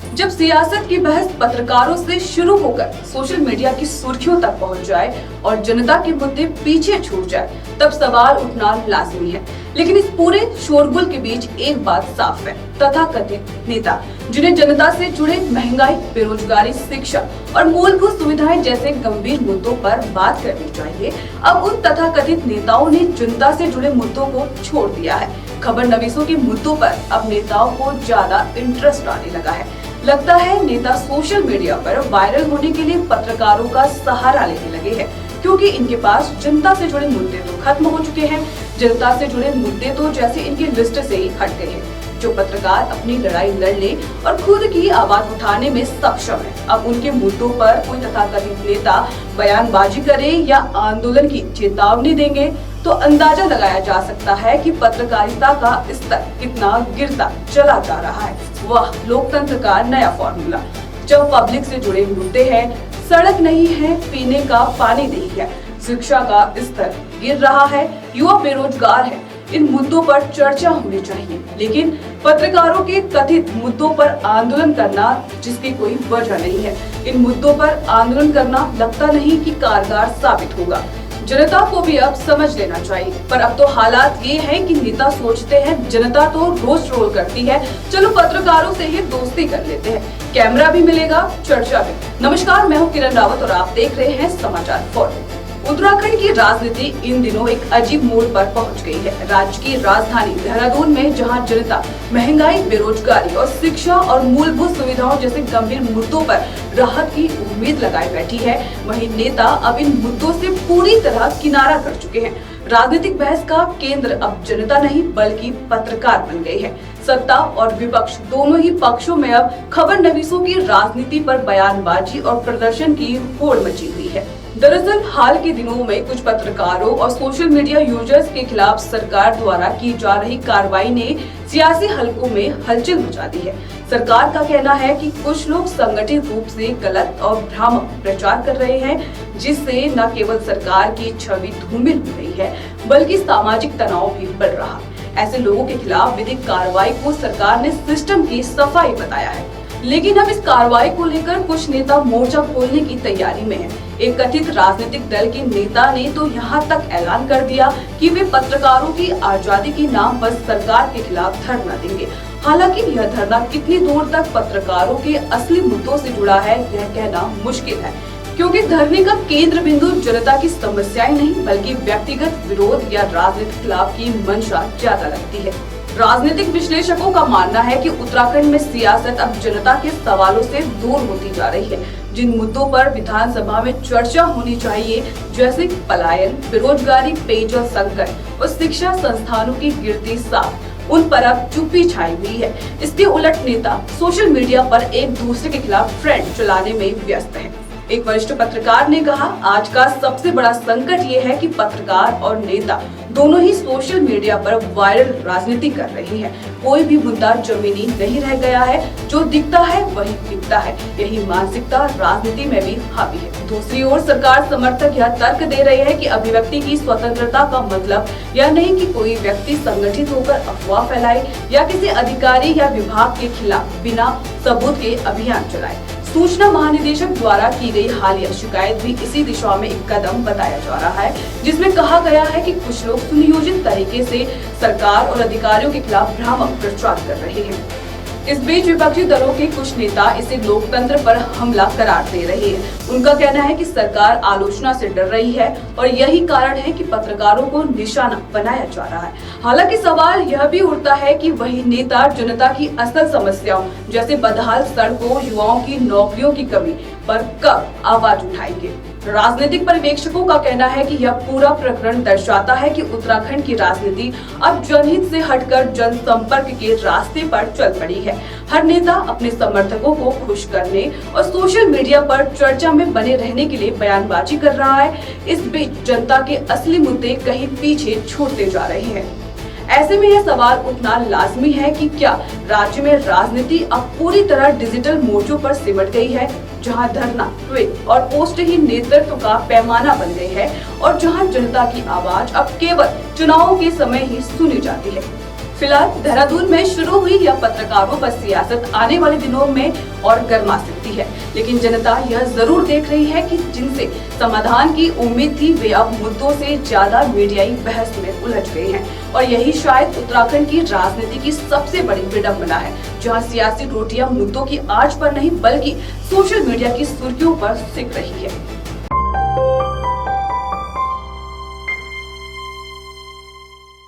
जब सियासत की बहस पत्रकारों से शुरू होकर सोशल मीडिया की सुर्खियों तक पहुंच जाए और जनता के मुद्दे पीछे छूट जाए, तब सवाल उठना लाजमी है। लेकिन इस पूरे शोरगुल के बीच एक बात साफ है, तथाकथित नेता जिन्हें जनता से जुड़े महंगाई, बेरोजगारी, शिक्षा और मूलभूत सुविधाएं जैसे गंभीर मुद्दों पर बात करनी चाहिए, अब उन तथाकथित नेताओं ने जनता से जुड़े मुद्दों को छोड़ दिया है। खबर नवीसों के मुद्दों पर अब नेताओं को ज्यादा इंटरेस्ट आने लगा है। लगता है नेता सोशल मीडिया पर वायरल होने के लिए पत्रकारों का सहारा लेने लगे हैं, क्योंकि इनके पास जनता से जुड़े मुद्दे तो खत्म हो चुके हैं। जनता से जुड़े मुद्दे तो जैसे इनकी लिस्ट से ही हट गए हैं। जो पत्रकार अपनी लड़ाई लड़ ले और खुद की आवाज उठाने में सक्षम है, अब उनके मुद्दों पर कोई तथाकथित नेता बयानबाजी करे या आंदोलन की चेतावनी देंगे तो अंदाजा लगाया जा सकता है कि पत्रकारिता का स्तर कितना गिरता चला जा रहा है। वह लोकतंत्र का नया फॉर्मूला, जब पब्लिक से जुड़े मुद्दे हैं, सड़क नहीं है, पीने का पानी नहीं है, शिक्षा का स्तर गिर रहा है, युवा बेरोजगार है, इन मुद्दों पर चर्चा होनी चाहिए। लेकिन पत्रकारों के कथित मुद्दों पर आंदोलन करना, जिसकी कोई वजह नहीं है, इन मुद्दों पर आंदोलन करना लगता नहीं कि कारगर साबित होगा। जनता को भी अब समझ लेना चाहिए। पर अब तो हालात ये हैं कि नेता सोचते हैं जनता तो रोज ट्रोल करती है, चलो पत्रकारों से ही दोस्ती कर लेते हैं, कैमरा भी मिलेगा, चर्चा भी। नमस्कार, मैं हूँ किरण रावत और आप देख रहे हैं समाचार फॉर। उत्तराखंड की राजनीति इन दिनों एक अजीब मोड़ पर पहुंच गई है। राज्य की राजधानी देहरादून में जहां जनता महंगाई, बेरोजगारी और शिक्षा और मूलभूत सुविधाओं जैसे गंभीर मुद्दों पर राहत की उम्मीद लगाए बैठी है, वहीं नेता अब इन मुद्दों से पूरी तरह किनारा कर चुके हैं। राजनीतिक बहस का केंद्र अब जनता नहीं बल्कि पत्रकार बन गए हैं। सत्ता और विपक्ष दोनों ही पक्षों में अब खबर नवीसों की राजनीति पर बयानबाजी और प्रदर्शन की होड़ मची हुई है। दरअसल हाल के दिनों में कुछ पत्रकारों और सोशल मीडिया यूजर्स के खिलाफ सरकार द्वारा की जा रही कार्रवाई ने सियासी हलकों में हलचल मचा दी है। सरकार का कहना है कि कुछ लोग संगठित रूप से गलत और भ्रामक प्रचार कर रहे हैं, जिससे न केवल सरकार की छवि धूमिल हो रही है बल्कि सामाजिक तनाव भी बढ़ रहा है। ऐसे लोगों के खिलाफ विधिक कार्रवाई को सरकार ने सिस्टम की सफाई बताया है। लेकिन अब इस कार्रवाई को लेकर कुछ नेता मोर्चा खोलने की तैयारी में हैं। एक कथित राजनीतिक दल के नेता ने तो यहाँ तक ऐलान कर दिया कि वे पत्रकारों की आजादी के नाम पर सरकार के खिलाफ धरना देंगे। हालांकि यह धरना कितनी दूर तक पत्रकारों के असली मुद्दों से जुड़ा है, यह कहना मुश्किल है, क्योंकि धरने का केंद्र बिंदु जनता की समस्याएं नहीं बल्कि व्यक्तिगत विरोध या राजनीतिक खिलाफ की मंशा ज्यादा लगती है। राजनीतिक विश्लेषकों का मानना है कि उत्तराखंड में सियासत अब जनता के सवालों से दूर होती जा रही है। जिन मुद्दों पर विधानसभा में चर्चा होनी चाहिए, जैसे पलायन, बेरोजगारी, पेयजल संकट और शिक्षा संस्थानों की गिरती साख, उन पर अब चुप्पी छाई हुई है। इसके उलट नेता सोशल मीडिया पर एक दूसरे के खिलाफ ट्रेंड चलाने में व्यस्त है। एक वरिष्ठ पत्रकार ने कहा, आज का सबसे बड़ा संकट ये है कि पत्रकार और नेता दोनों ही सोशल मीडिया पर वायरल राजनीति कर रहे हैं। कोई भी मुद्दा जमीनी नहीं रह गया है, जो दिखता है वही दिखता है। यही मानसिकता राजनीति में भी हावी है। दूसरी ओर सरकार समर्थक यह तर्क दे रहे हैं कि अभिव्यक्ति की स्वतंत्रता का मतलब यह नहीं कि कोई व्यक्ति संगठित होकर अफवाह फैलाए या किसी अधिकारी या विभाग के खिलाफ बिना सबूत के अभियान चलाए। सूचना महानिदेशक द्वारा की गई हालिया शिकायत भी इसी दिशा में एक कदम बताया जा रहा है, जिसमें कहा गया है कि कुछ लोग सुनियोजित तरीके से सरकार और अधिकारियों के खिलाफ भ्रामक प्रचार कर रहे हैं। इस बीच विपक्षी दलों के कुछ नेता इसे लोकतंत्र पर हमला करार दे रहे हैं। उनका कहना है कि सरकार आलोचना से डर रही है और यही कारण है कि पत्रकारों को निशाना बनाया जा रहा है। हालांकि सवाल यह भी उठता है कि वही नेता जनता की असल समस्याओं जैसे बदहाल सड़कों, युवाओं की नौकरियों की कमी पर कब आवाज उठाएंगे। राजनीतिक पर्यवेक्षकों का कहना है कि यह पूरा प्रकरण दर्शाता है कि उत्तराखंड की राजनीति अब जनहित से हटकर जनसंपर्क के रास्ते पर चल पड़ी है। हर नेता अपने समर्थकों को खुश करने और सोशल मीडिया पर चर्चा में बने रहने के लिए बयानबाजी कर रहा है। इस बीच जनता के असली मुद्दे कहीं पीछे छूटते जा रहे हैं। ऐसे में यह सवाल उठना लाजमी है कि क्या राज्य में राजनीति अब पूरी तरह डिजिटल मोर्चों पर सिमट गई है, जहां धरना, ट्वीट और पोस्ट ही नेतृत्व का पैमाना बन गए हैं और जहां जनता की आवाज अब केवल चुनावों के समय ही सुनी जाती है। फिलहाल देहरादून में शुरू हुई यह पत्रकारों पर सियासत आने वाले दिनों में और गर्मा सकती है, लेकिन जनता यह जरूर देख रही है कि जिनसे समाधान की उम्मीद थी वे अब मुद्दों से ज्यादा मीडियाई बहस में उलझ गए हैं। और यही शायद उत्तराखंड की राजनीति की सबसे बड़ी विडंबना है, जहां सियासी रोटियां मुद्दों की आंच पर नहीं बल्कि सोशल मीडिया की सुर्खियों पर सिक रही है।